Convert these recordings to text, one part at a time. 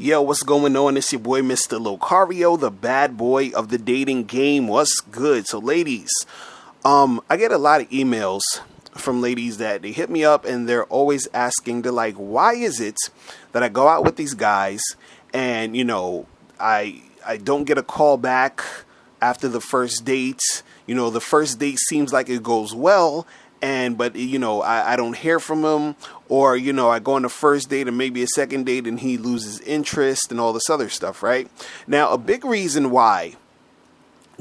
Yo, what's going on? It's your boy, Mr. Locario, the bad boy of the dating game. What's good? So, ladies, I get a lot of emails from ladies that they hit me up and they're always asking, they're like, why is it that I go out with these guys and, I don't get a call back after the first date? The first date seems like it goes well, but I don't hear from him, or I go on the first date and maybe a second date and he loses interest and all this other stuff, right? Now, a big reason why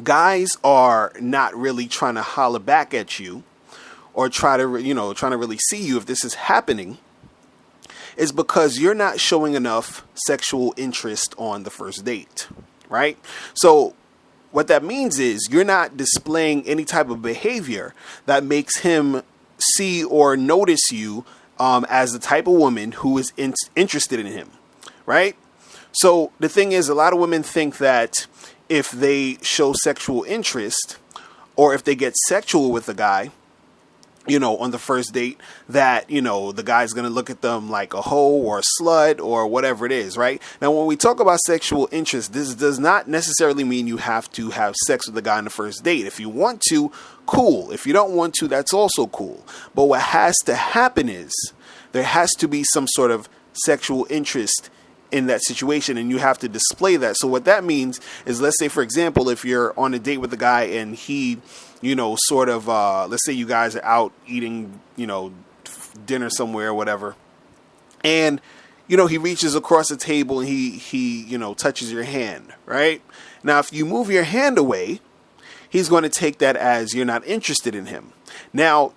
guys are not really trying to holler back at you or trying to really see you if this is happening is because you're not showing enough sexual interest on the first date, right? So what that means is you're not displaying any type of behavior that makes him see or notice you as the type of woman who is interested in him, right? So the thing is, a lot of women think that if they show sexual interest or if they get sexual with a guy, on the first date, that, the guy's going to look at them like a hoe or a slut or whatever it is, right? Now, when we talk about sexual interest, this does not necessarily mean you have to have sex with the guy on the first date. If you want to, cool. If you don't want to, that's also cool. But what has to happen is there has to be some sort of sexual interest in that situation, and you have to display that. So what that means is, let's say, for example, if you're on a date with a guy and he, let's say you guys are out eating, dinner somewhere or whatever, and, he reaches across the table and he touches your hand, right? Now, if you move your hand away, he's going to take that as you're not interested in him. Now,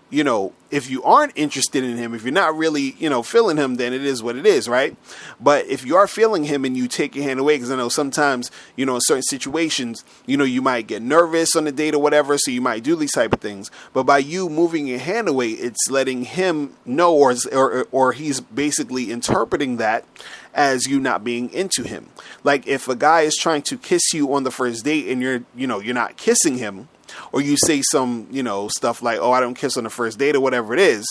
if you aren't interested in him, if you're not really, feeling him, then it is what it is, right? But if you are feeling him and you take your hand away, because I know sometimes, in certain situations, you might get nervous on the date or whatever, so you might do these type of things. But by you moving your hand away, it's letting him know, or he's basically interpreting that as you not being into him. Like if a guy is trying to kiss you on the first date and you're not kissing him, or you say some, stuff like, oh, I don't kiss on the first date or whatever it is,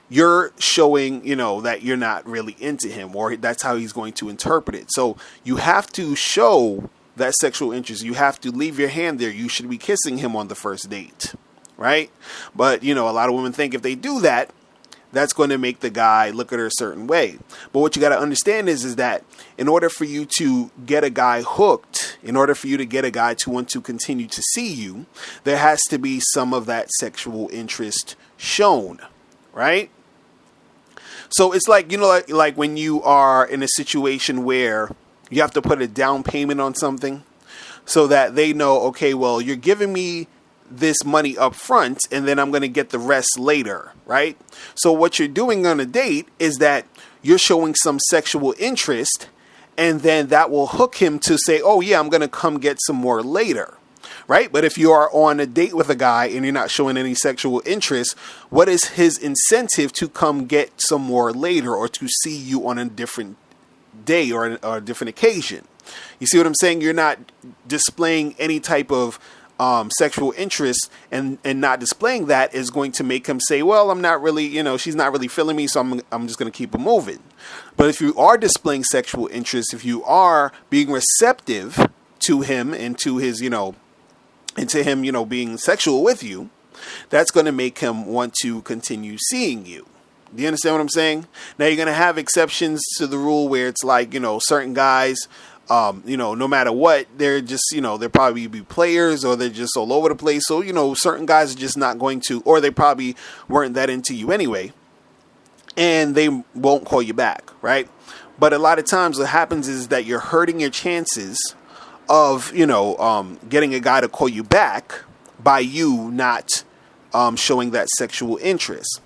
you're showing, that you're not really into him, or that's how he's going to interpret it. So you have to show that sexual interest. You have to leave your hand there. You should be kissing him on the first date, right? But, a lot of women think if they do that, that's going to make the guy look at her a certain way. But what you got to understand is that in order for you to get a guy hooked, in order for you to get a guy to want to continue to see you, there has to be some of that sexual interest shown, right? So it's like, like when you are in a situation where you have to put a down payment on something so that they know, okay, well, you're giving me this money up front and then I'm going to get the rest later, right? So what you're doing on a date is that you're showing some sexual interest, and then that will hook him to say, oh yeah, I'm going to come get some more later, right? But if you are on a date with a guy and you're not showing any sexual interest, what is his incentive to come get some more later, or to see you on a different day or a different occasion? You see what I'm saying? You're not displaying any type of sexual interest, and not displaying that is going to make him say, well, I'm not really, she's not really feeling me, so I'm just going to keep it moving. But if you are displaying sexual interest, if you are being receptive to him and to his, into him, being sexual with you, that's going to make him want to continue seeing you. Do you understand what I'm saying? Now, you're going to have exceptions to the rule where it's like, certain guys, no matter what, they're just, they'll probably be players, or they're just all over the place. So, certain guys are just not going to, or they probably weren't that into you anyway, and they won't call you back, right? But a lot of times what happens is that you're hurting your chances of, getting a guy to call you back by you not showing that sexual interest,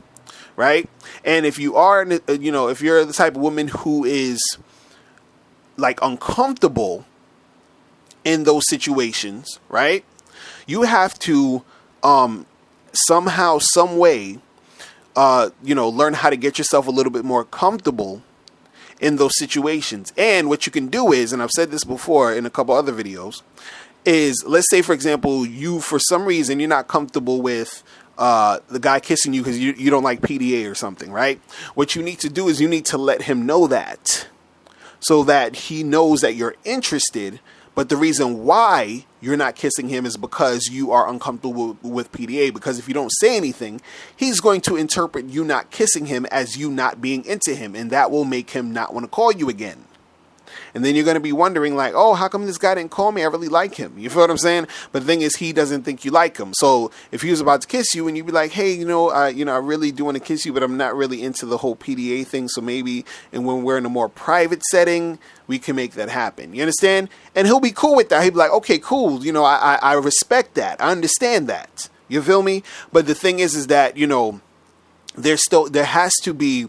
right? And if you are, if you're the type of woman who is like uncomfortable in those situations, right? You have to somehow, some way, learn how to get yourself a little bit more comfortable in those situations. And what you can do is, and I've said this before in a couple other videos, is let's say, for example, you, for some reason, you're not comfortable with the guy kissing you because you don't like PDA or something, right? What you need to do is you need to let him know that. so that he knows that you're interested. But the reason why you're not kissing him is because you are uncomfortable with PDA. Because if you don't say anything, he's going to interpret you not kissing him as you not being into him. And that will make him not want to call you again. And then you're going to be wondering like, oh, how come this guy didn't call me? I really like him. You feel what I'm saying? But the thing is, he doesn't think you like him. So if he was about to kiss you and you'd be like, hey, I really do want to kiss you, but I'm not really into the whole PDA thing. So maybe, and when we're in a more private setting, we can make that happen. You understand? And he'll be cool with that. He'll be like, okay, cool. I respect that. I understand that. You feel me? But the thing is that, there has to be,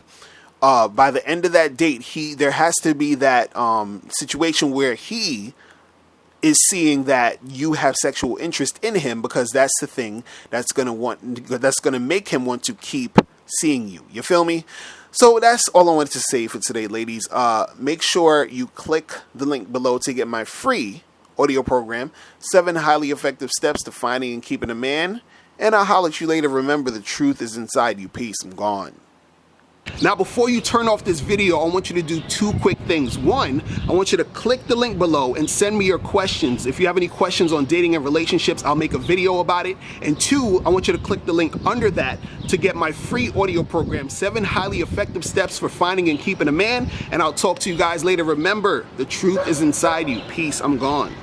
by the end of that date, there has to be that situation where he is seeing that you have sexual interest in him, because that's the thing that's gonna make him want to keep seeing you. You feel me? So that's all I wanted to say for today, ladies. Make sure you click the link below to get my free audio program, 7 highly effective steps to finding and keeping a man. And I'll holler at you later. Remember, the truth is inside you. Peace. I'm gone. Now, before you turn off this video, I want you to do 2 quick things. 1, I want you to click the link below and send me your questions. If you have any questions on dating and relationships, I'll make a video about it. And 2, I want you to click the link under that to get my free audio program, 7 highly effective steps for finding and keeping a man. And I'll talk to you guys later. Remember, the truth is inside you. Peace. I'm gone.